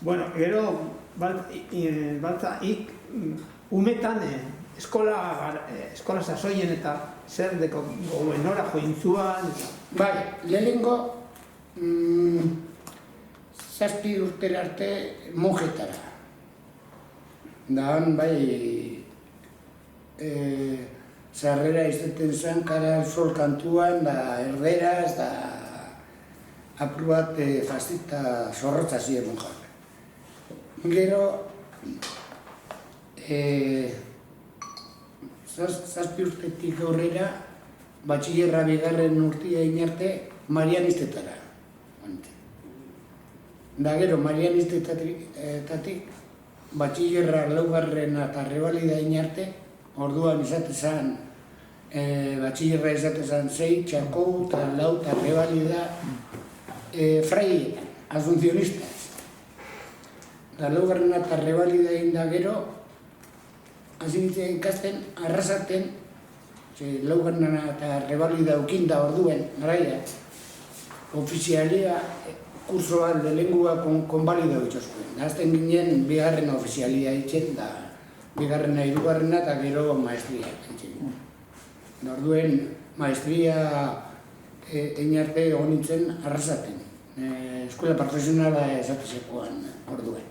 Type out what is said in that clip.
Bueno, gero, baltza, umetan eskola sasoien eta zer deko gobenora jointzuan. Bai, lehenengo 7 urtera arte monjetara. Da han bai sarrera izaten zen kara sol kantuan, da erderaz, da apur bat fastita zorrotza ziren monjak. Gero, 7 urtetik aurrera, batxillerra bigarren urtia inarte, marianistetara. Da gero, marianistetatik, batxillerra laugarrena eta rebalida inarte, orduan izatezan, batxillerra izatezan 6, txakou, eta lau, eta rebalida, fraietan, asuncionistas. Da laugarrena eta rebalida inda gero, hasi nintzen ikasten, arrasaten, laugarrena eta rebalida ukinda orduen, garaia, ofizialia, kursoa lehengua konbalida dituzkuen. Azten ginen, bigarrena ofizialia itzen, da bigarrena, hirugarrena eta gero maestria itzen. Orduen, maestria einarte egon nintzen arrasaten. Eskola profesionala esatezekoan orduen.